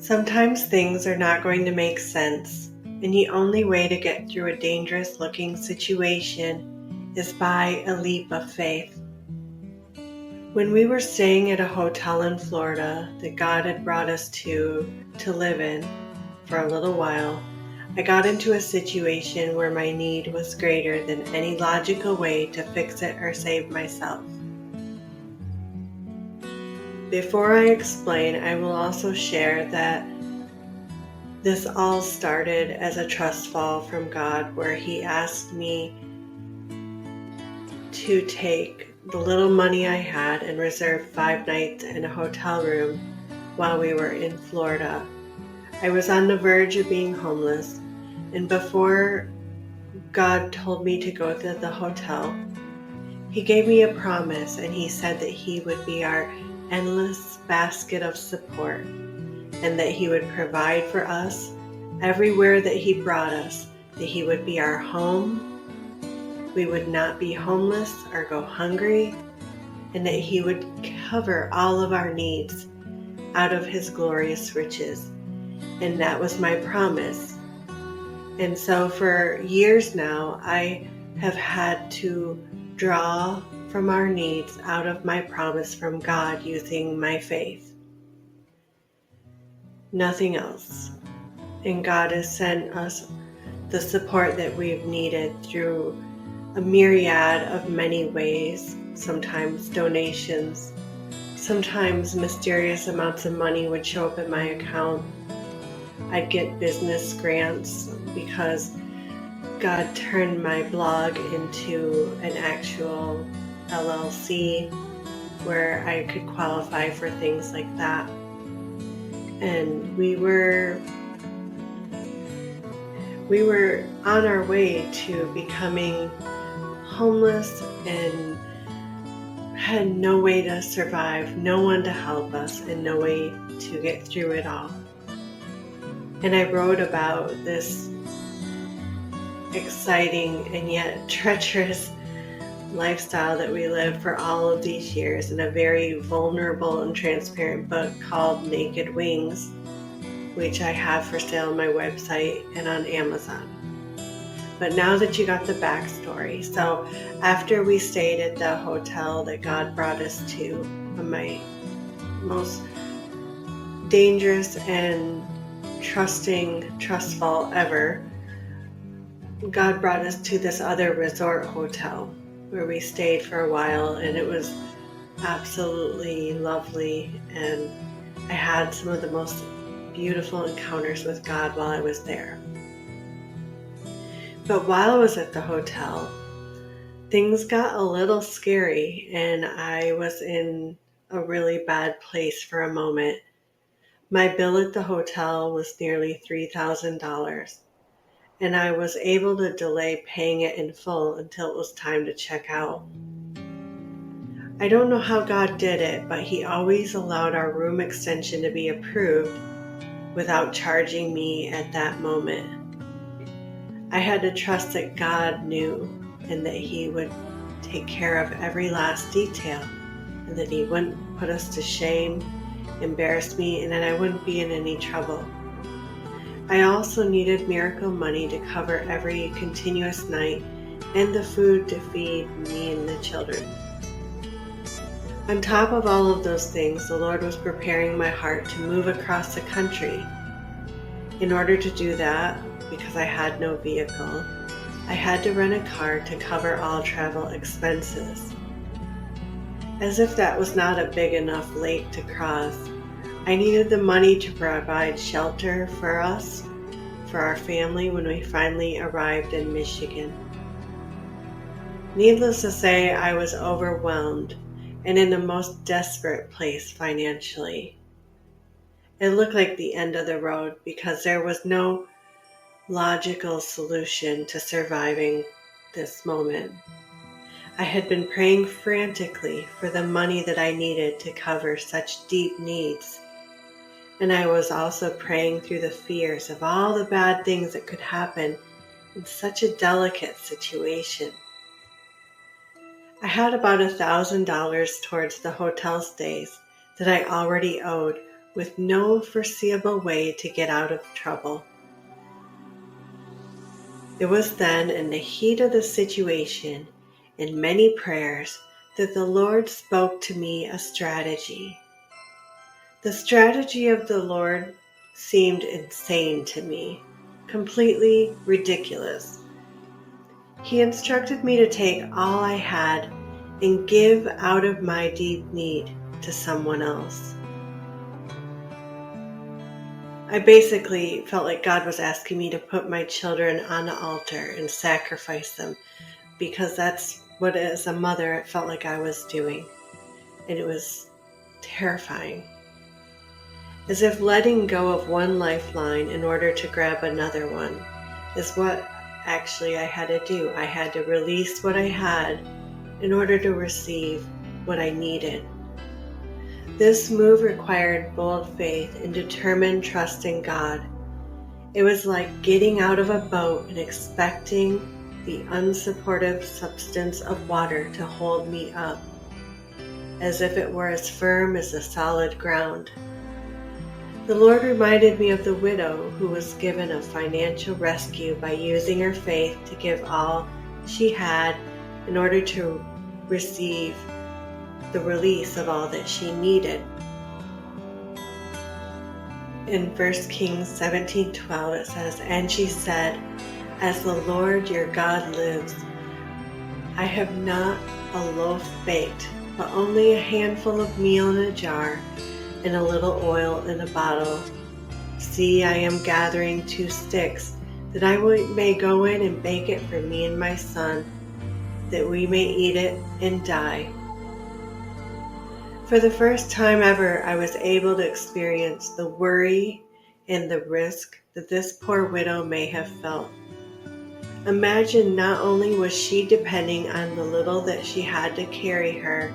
Sometimes things are not going to make sense, and the only way to get through a dangerous looking situation is by a leap of faith. When we were staying at a hotel in Florida that God had brought us to live in for a little while, I got into a situation where my need was greater than any logical way to fix it or save myself. Before I explain, I will also share that this all started as a trust fall from God, where He asked me to take the little money I had and reserve 5 nights in a hotel room while we were in Florida. I was on the verge of being homeless, and before God told me to go to the hotel, He gave me a promise, and He said that He would be our endless basket of support, and that He would provide for us everywhere that He brought us, that He would be our home, we would not be homeless or go hungry, and that He would cover all of our needs out of His glorious riches. And that was my promise. And so for years now, I have had to draw from our needs out of my promise from God using my faith. Nothing else. And God has sent us the support that we've needed through a myriad of many ways, sometimes donations, sometimes mysterious amounts of money would show up in my account. I'd get business grants because God turned my blog into an actual LLC where I could qualify for things like that. And we were on our way to becoming homeless and had no way to survive, no one to help us, and no way to get through it all. And I wrote about this exciting and yet treacherous lifestyle that we lived for all of these years in a very vulnerable and transparent book called Naked Wings, which I have for sale on my website and on Amazon. But now that you got the backstory, so after we stayed at the hotel that God brought us to, my most dangerous and trustful ever, God brought us to this other resort hotel where we stayed for a while, and it was absolutely lovely, and I had some of the most beautiful encounters with God while I was there. But while I was at the hotel, things got a little scary, and I was in a really bad place for a moment. My bill at the hotel was nearly $3,000, and I was able to delay paying it in full until it was time to check out. I don't know how God did it, but He always allowed our room extension to be approved without charging me at that moment. I had to trust that God knew and that He would take care of every last detail, and that He wouldn't put us to shame, embarrass me, and that I wouldn't be in any trouble. I also needed miracle money to cover every continuous night and the food to feed me and the children. On top of all of those things, the Lord was preparing my heart to move across the country. In order to do that, because I had no vehicle, I had to rent a car to cover all travel expenses. As if that was not a big enough lake to cross, I needed the money to provide shelter for us, for our family when we finally arrived in Michigan. Needless to say, I was overwhelmed and in the most desperate place financially. It looked like the end of the road because there was no logical solution to surviving this moment. I had been praying frantically for the money that I needed to cover such deep needs. And I was also praying through the fears of all the bad things that could happen in such a delicate situation. I had about $1,000 towards the hotel stays that I already owed with no foreseeable way to get out of trouble. It was then, in the heat of the situation, in many prayers, that the Lord spoke to me a strategy. The strategy of the Lord seemed insane to me, completely ridiculous. He instructed me to take all I had and give out of my deep need to someone else. I basically felt like God was asking me to put my children on the altar and sacrifice them, because that's what, as a mother, it felt like I was doing. And it was terrifying. As if letting go of one lifeline in order to grab another one is what actually I had to do. I had to release what I had in order to receive what I needed. This move required bold faith and determined trust in God. It was like getting out of a boat and expecting the unsupportive substance of water to hold me up, as if it were as firm as the solid ground. The Lord reminded me of the widow who was given a financial rescue by using her faith to give all she had in order to receive the release of all that she needed. In 1 Kings 17:12 it says, "And she said, As the Lord your God lives, I have not a loaf baked, but only a handful of meal in a jar and a little oil in a bottle. See, I am gathering 2 sticks, that I may go in and bake it for me and my son, that we may eat it and die." For the first time ever, I was able to experience the worry and the risk that this poor widow may have felt. Imagine, not only was she depending on the little that she had to carry her,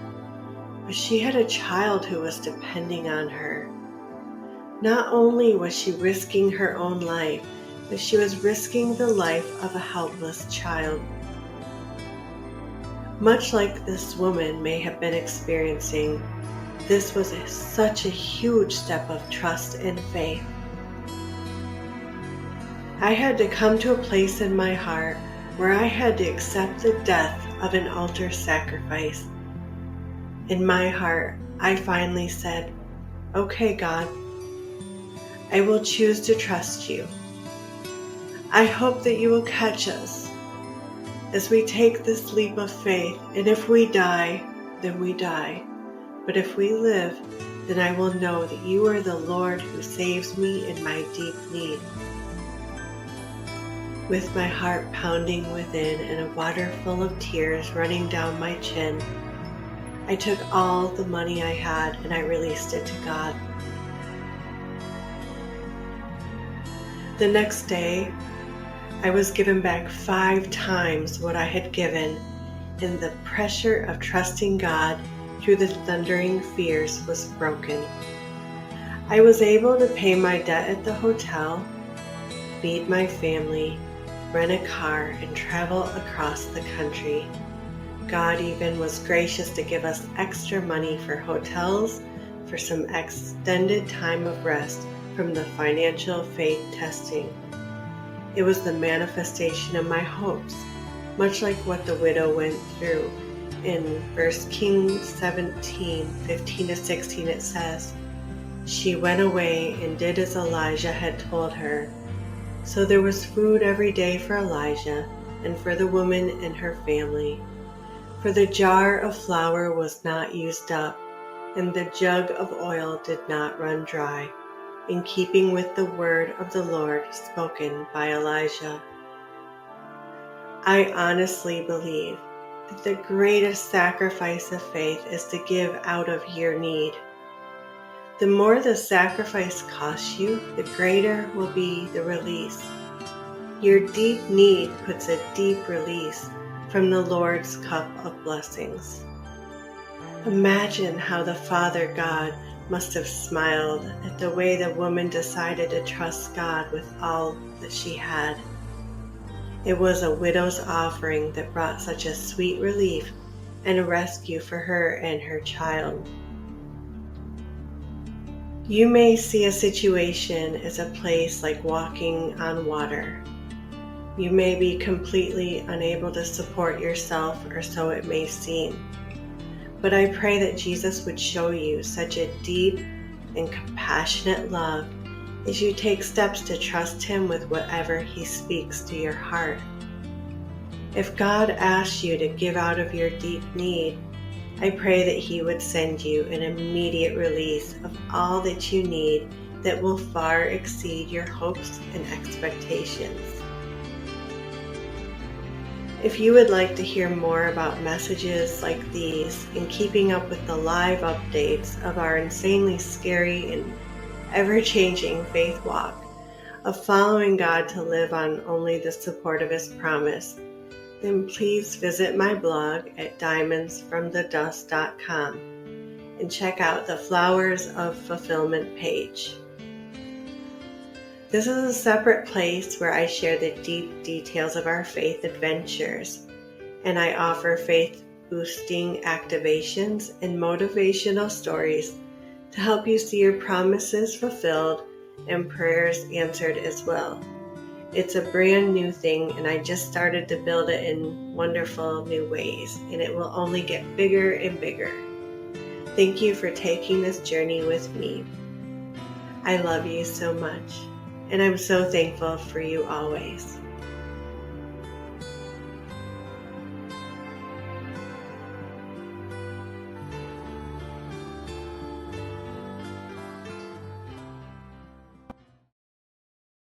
but she had a child who was depending on her. Not only was she risking her own life, but she was risking the life of a helpless child. Much like this woman may have been experiencing, this was such a huge step of trust and faith. I had to come to a place in my heart where I had to accept the death of an altar sacrifice. In my heart, I finally said, "Okay, God, I will choose to trust you. I hope that you will catch us as we take this leap of faith, and if we die, then we die. But if we live, then I will know that you are the Lord who saves me in my deep need." With my heart pounding within and a water full of tears running down my chin, I took all the money I had and I released it to God. The next day, I was given back 5 times what I had given, and the pressure of trusting God through the thundering fears was broken. I was able to pay my debt at the hotel, feed my family, rent a car, and travel across the country. God even was gracious to give us extra money for hotels for some extended time of rest from the financial faith testing. It was the manifestation of my hopes, much like what the widow went through. In 1 Kings 17:15-16 it says, "She went away and did as Elijah had told her. So there was food every day for Elijah and for the woman and her family. For the jar of flour was not used up, and the jug of oil did not run dry, in keeping with the word of the Lord spoken by Elijah." I honestly believe that the greatest sacrifice of faith is to give out of your need. The more the sacrifice costs you, the greater will be the release. Your deep need puts a deep release from the Lord's cup of blessings. Imagine how the Father God must have smiled at the way the woman decided to trust God with all that she had. It was a widow's offering that brought such a sweet relief and a rescue for her and her child. You may see a situation as a place like walking on water. You may be completely unable to support yourself, or so it may seem. But I pray that Jesus would show you such a deep and compassionate love as you take steps to trust Him with whatever He speaks to your heart. If God asks you to give out of your deep need, I pray that He would send you an immediate release of all that you need that will far exceed your hopes and expectations. If you would like to hear more about messages like these and keeping up with the live updates of our insanely scary and ever-changing faith walk of following God to live on only the support of His promise, then please visit my blog at diamondsfromthedust.com and check out the Flowers of Fulfillment page. This is a separate place where I share the deep details of our faith adventures, and I offer faith-boosting activations and motivational stories to help you see your promises fulfilled and prayers answered as well. It's a brand new thing, and I just started to build it in wonderful new ways, and it will only get bigger and bigger. Thank you for taking this journey with me. I love you so much, and I'm so thankful for you always.